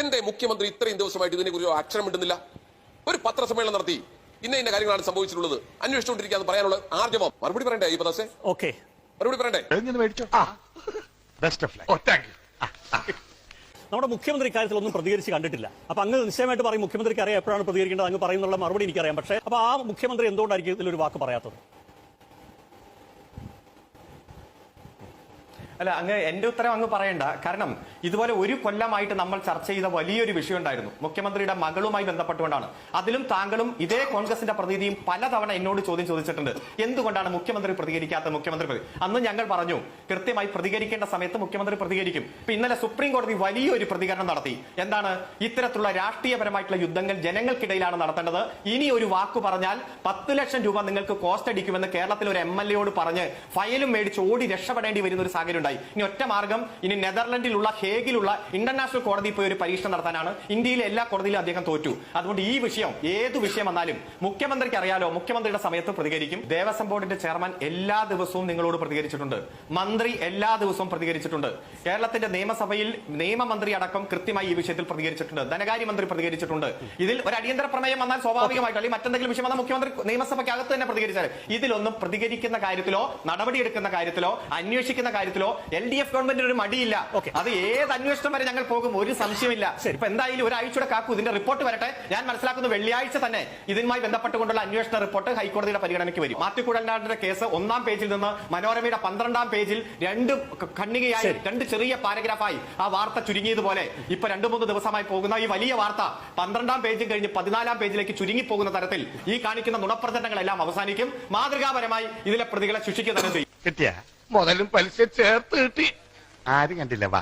എന്തേ മുഖ്യമന്ത്രി ഇത്രയും ദിവസമായിട്ട് ഇതിനെക്കുറിച്ച് അക്ഷരം മിണ്ടുന്നില്ല? ഒരു പത്രസമ്മേളനം നടത്തി ഇന്ന കാര്യങ്ങളാണ് സംഭവിച്ചിട്ടുള്ളത്, അന്വേഷിച്ചുകൊണ്ടിരിക്കാന്ന് പറയാനുള്ള ആർജവം മറുപടി പറയണ്ടേ? ഈ പദാസെ മറുപടി പറയണ്ടേ? നമ്മുടെ മുഖ്യമന്ത്രി ഇക്കാര്യത്തിൽ ഒന്നും പ്രതികരിച്ച് കണ്ടിട്ടില്ല. അപ്പൊ അങ്ങ് നിശ്ചയമായിട്ട് പറയും മുഖ്യമന്ത്രിക്ക് അറിയാം എപ്പോഴാണ് പ്രതികരിക്കേണ്ടത്, അങ്ങ് പറയുന്നുള്ള മറുപടി എനിക്കറിയാം. പക്ഷേ അപ്പൊ ആ മുഖ്യമന്ത്രി എന്തുകൊണ്ടായിരിക്കും ഇതിലൊരു വാക്ക് പറയാത്തത്? അല്ല, അങ്ങ് എന്റെ ഉത്തരം അങ്ങ് പറയണ്ട. കാരണം ഇതുപോലെ ഒരു കൊല്ലമായിട്ട് നമ്മൾ ചർച്ച ചെയ്ത വലിയൊരു വിഷയം ഉണ്ടായിരുന്നു, മുഖ്യമന്ത്രിയുടെ മകളുമായി ബന്ധപ്പെട്ടുകൊണ്ടാണ്. അതിലും താങ്കളും ഇതേ കോൺഗ്രസിന്റെ പ്രതിനിധിയും പലതവണ എന്നോട് ചോദ്യം ചോദിച്ചിട്ടുണ്ട്, എന്തുകൊണ്ടാണ് മുഖ്യമന്ത്രി പ്രതികരിക്കാത്ത? അന്ന് ഞങ്ങൾ പറഞ്ഞു കൃത്യമായി പ്രതികരിക്കേണ്ട സമയത്ത് മുഖ്യമന്ത്രി പ്രതികരിക്കും. ഇപ്പൊ ഇന്നലെ സുപ്രീം കോടതി വലിയൊരു പ്രതികരണം നടത്തി. എന്താണ്? ഇത്തരത്തിലുള്ള രാഷ്ട്രീയപരമായിട്ടുള്ള യുദ്ധങ്ങൾ ജനങ്ങൾക്കിടയിലാണ് നടത്തേണ്ടത്. ഇനി ഒരു വാക്ക് പറഞ്ഞാൽ 10 ലക്ഷം രൂപ നിങ്ങൾക്ക് കോസ്റ്റ് അടിക്കുമെന്ന് കേരളത്തിൽ ഒരു MLA പറഞ്ഞ് ഫയലും മേടിച്ച് ഓടി രക്ഷപ്പെടേണ്ടി വരുന്ന ഒരു സാഹചര്യം. ഇനി ഒറ്റ മാർഗം, ഇനി നെതർലൻഡിലുള്ള ഹേഗിലുള്ള ഇന്റർനാഷണൽ കോടതി പോയി ഒരു പരീക്ഷണം നടത്താനാണ്. ഇന്ത്യയിലെ എല്ലാ കോടതിയിലും അദ്ദേഹം തോറ്റു. അതുകൊണ്ട് ഈ വിഷയം, ഏത് വിഷയം വന്നാലും മുഖ്യമന്ത്രിക്ക് അറിയാലോ, മുഖ്യമന്ത്രിയുടെ സമയത്ത് പ്രതികരിക്കും. ദേവസ്വം ബോർഡിന്റെ ചെയർമാൻ എല്ലാ ദിവസവും നിങ്ങളോട് പ്രതികരിച്ചിട്ടുണ്ട്, മന്ത്രി എല്ലാ ദിവസവും പ്രതികരിച്ചിട്ടുണ്ട്, കേരളത്തിന്റെ നിയമസഭയിൽ നിയമമന്ത്രി അടക്കം കൃത്യമായി ഈ വിഷയത്തിൽ പ്രതികരിച്ചിട്ടുണ്ട്, ധനകാര്യമന്ത്രി പ്രതികരിച്ചിട്ടുണ്ട്. ഇതിൽ ഒരു അടിയന്തര പ്രമേയം വന്നാൽ സ്വാഭാവികമായിട്ട് അല്ലെങ്കിൽ മറ്റെന്തെങ്കിലും വിഷയം വന്നാൽ മുഖ്യമന്ത്രി നിയമസഭയ്ക്കകത്ത് തന്നെ പ്രതികരിച്ചാൽ, ഇതിലൊന്നും പ്രതികരിക്കുന്ന കാര്യത്തിലോ നടപടിയെടുക്കുന്ന കാര്യത്തിലോ അന്വേഷിക്കുന്ന കാര്യത്തിലോ LDF ഗവൺമെന്റിന് ഒരു മടിയില്ല. അത് ഏത് അന്വേഷണം വരെ ഞങ്ങൾ പോകും, ഒരു സംശയമില്ല. ഇപ്പൊ എന്തായാലും ഒരാഴ്ചയുടെ കാക്കു ഇതിന്റെ റിപ്പോർട്ട് വരട്ടെ. ഞാൻ മനസ്സിലാക്കുന്നു വെള്ളിയാഴ്ച തന്നെ ഇതുമായി ബന്ധപ്പെട്ടുകൊണ്ടുള്ള അന്വേഷണ റിപ്പോർട്ട് ഹൈക്കോടതിയുടെ പരിഗണനയ്ക്ക് വരും. മാത്യു കുഴൽനാടന്റെ കേസ് 1-ാം പേജിൽ നിന്ന് മനോരമയുടെ 12-ാം പേജിൽ 2 ഖണ്ഡികയായി 2 ചെറിയ പാരഗ്രാഫായി ആ വാർത്ത ചുരുങ്ങിയതുപോലെ ഇപ്പൊ 2-3 ദിവസമായി പോകുന്ന ഈ വലിയ വാർത്ത 12-ാം പേജിൽ കഴിഞ്ഞ് 14-ാം പേജിലേക്ക് ചുരുങ്ങി പോകുന്ന തരത്തിൽ ഈ കാണിക്കുന്ന നുണപ്രചരണങ്ങളെല്ലാം അവസാനിക്കും. മാതൃകാപരമായി ഇതിലെ പ്രതികളെ ശിക്ഷിക്കുക തന്നെ ചെയ്യും. മുതലും പലിശ ചേർത്ത് കിട്ടി. ആരും കണ്ടില്ല. വാ.